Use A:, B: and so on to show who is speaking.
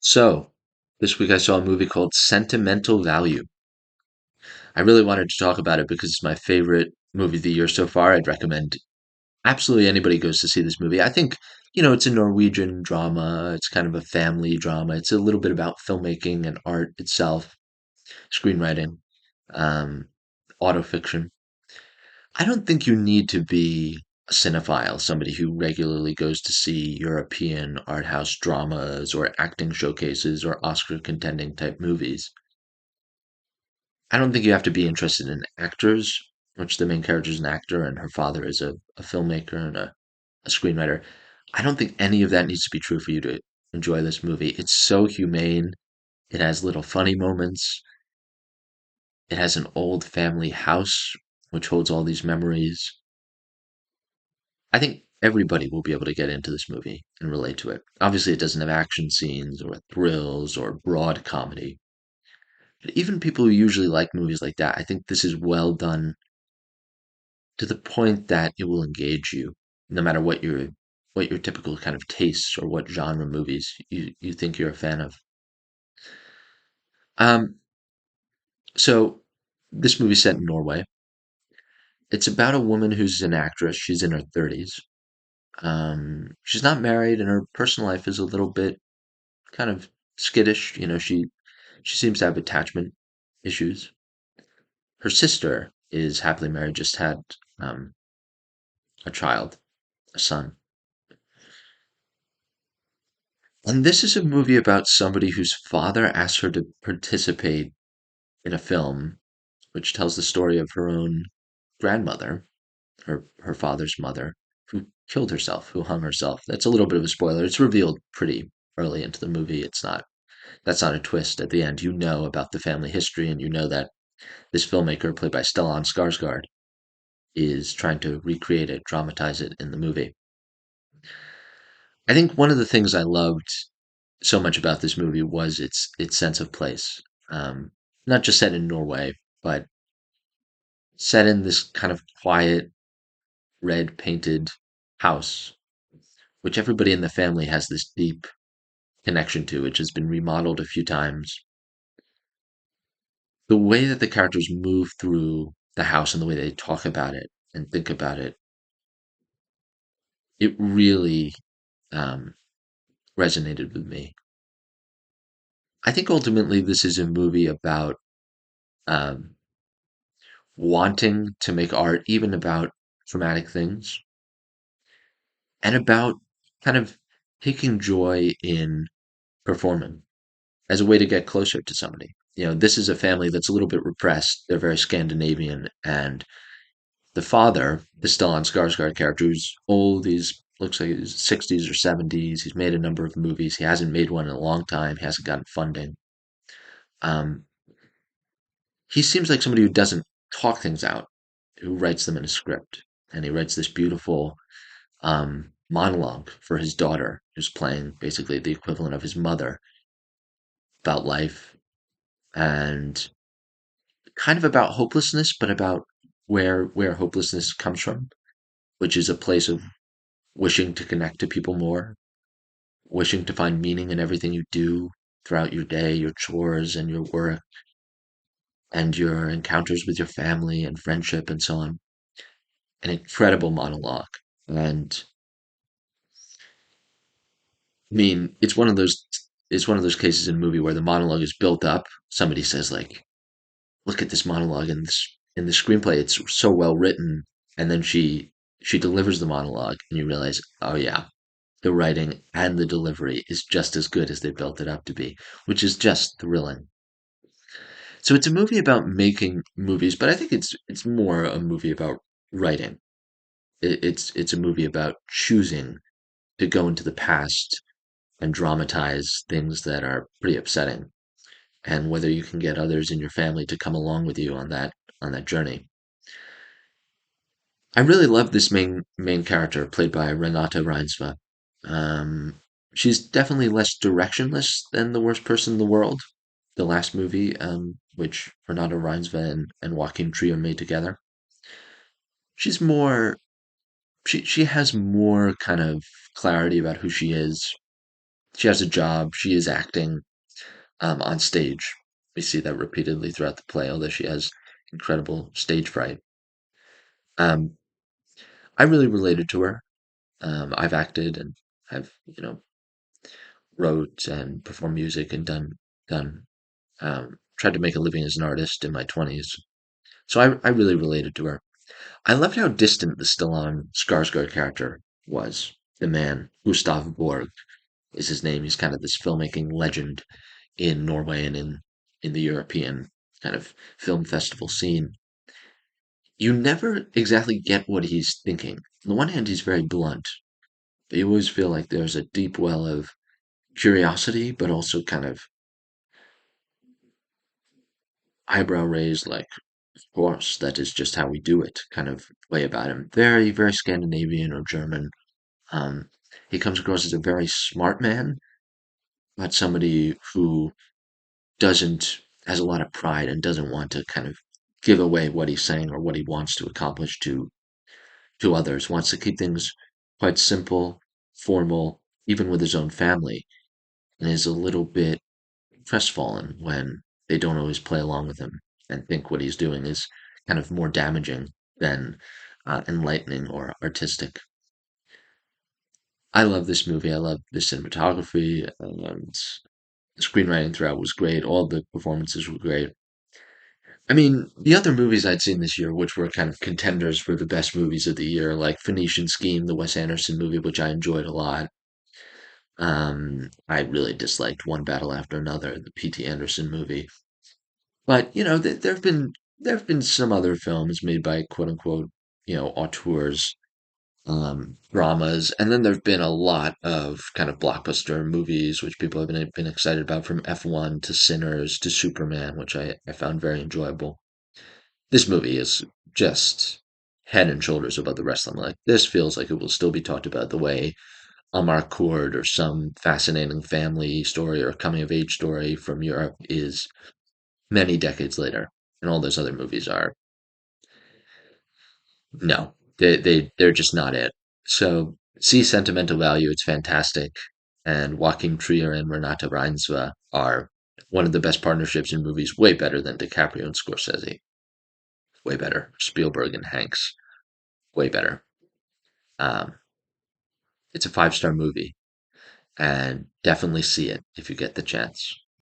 A: So, this week I saw a movie called Sentimental Value. I really wanted to talk about it because it's my favorite movie of the year so far. I'd recommend absolutely anybody goes to see this movie. I think, it's a Norwegian drama. It's kind of a family drama. It's a little bit about filmmaking and art itself, screenwriting, um, autofiction. I don't think you need to be a cinephile, somebody who regularly goes to see European art house dramas or acting showcases or Oscar contending type movies. I don't think you have to be interested in actors, which the main character is an actor and her father is a filmmaker and a screenwriter. I don't think any of that needs to be true for you to enjoy this movie. It's so humane. It has little funny moments. It has an old family house, which holds all these memories. I think everybody will be able to get into this movie and relate to it. Obviously, it doesn't have action scenes or thrills or broad comedy. But even people who usually like movies like that, I think this is well done to the point that it will engage you, no matter what your typical kind of tastes or what genre movies you think you're a fan of. Um, so this movie's set in Norway. It's about a woman who's an actress. She's in her 30s. She's not married, and her personal life is a little bit kind of skittish. She seems to have attachment issues. Her sister is happily married, just had um, a child, a son. And this is a movie about somebody whose father asked her to participate in a film which tells the story of her own grandmother, her father's mother, who killed herself, who hung herself. That's a little bit of a spoiler. It's revealed pretty early into the movie. That's not a twist at the end. You know about the family history and you know that this filmmaker, played by Stellan Skarsgård, is trying to recreate it, dramatize it in the movie. I think one of the things I loved so much about this movie was its sense of place. Um, Not just set in Norway, but set in this kind of quiet, red painted house, which everybody in the family has this deep connection to, which has been remodeled a few times. The way that the characters move through the house and the way they talk about it and think about it, it really um, resonated with me. I think ultimately this is a movie about um, wanting to make art, even about traumatic things, and about kind of taking joy in performing as a way to get closer to somebody. This is a family that's a little bit repressed. They're very Scandinavian, and the father, the Stellan Skarsgård character, who's old, he's looks like he's 60s or 70s. He's made a number of movies. He hasn't made one in a long time. He hasn't gotten funding. Um, he seems like somebody who doesn't talk things out, who writes them in a script, and he writes this beautiful monologue for his daughter, who's playing basically the equivalent of his mother, about life and kind of about hopelessness, but about where hopelessness comes from, which is a place of wishing to connect to people more, wishing to find meaning in everything you do throughout your day, your chores and your work and your encounters with your family and friendship and so on. An incredible monologue. And I mean, it's one of those cases in a movie where the monologue is built up. Somebody says like, look at this monologue in the screenplay. It's so well written. And then she delivers the monologue and you realize, oh yeah, the writing and the delivery is just as good as they built it up to be, which is just thrilling. So it's a movie about making movies, but I think it's more a movie about writing. It's a movie about choosing to go into the past and dramatize things that are pretty upsetting, and whether you can get others in your family to come along with you on that journey. I really love this main character played by Renata Reinsve. Um, she's definitely less directionless than the worst person in the world, the last movie, which Renata Reinsve and Joaquin Trier made together. She's more she has more kind of clarity about who she is. She has a job. She is acting on stage. We see that repeatedly throughout the play, although she has incredible stage fright. Um, I really related to her. I've acted and I've, wrote and performed music and done tried to make a living as an artist in my 20s. So I really related to her. I loved how distant the Stellan Skarsgård character was. The man, Gustav Borg is his name. He's kind of this filmmaking legend in Norway and in the European kind of film festival scene. You never exactly get what he's thinking. On the one hand, he's very blunt, but you always feel like there's a deep well of curiosity, but also kind of eyebrow raised, like, of course, that is just how we do it, kind of way about him. Very, very Scandinavian or German. Um, he comes across as a very smart man, but somebody who doesn't, has a lot of pride and doesn't want to kind of give away what he's saying or what he wants to accomplish to others, wants to keep things quite simple, formal, even with his own family, and is a little bit crestfallen when they don't always play along with him and think what he's doing is kind of more damaging than enlightening or artistic. I love this movie. I love the cinematography. The screenwriting throughout was great. All the performances were great. I mean, the other movies I'd seen this year, which were kind of contenders for the best movies of the year, like Phoenician Scheme, the Wes Anderson movie, which I enjoyed a lot. I really disliked One Battle After Another, the P.T. Anderson movie. But, there have been some other films made by quote unquote, auteurs, dramas, and then there've been a lot of kind of blockbuster movies which people have been excited about, from F1 to Sinners to Superman, which I found very enjoyable. This movie is just head and shoulders above the rest of them. Like, this feels like it will still be talked about the way Amarcord or some fascinating family story or coming of age story from Europe is many decades later. And all those other movies are, no, they're just not it. So see Sentimental Value, it's fantastic. And Joaquin Trier and Renata Reinsve are one of the best partnerships in movies, way better than DiCaprio and Scorsese. Way better. Spielberg and Hanks, way better. Um, it's a five-star movie, and definitely see it if you get the chance.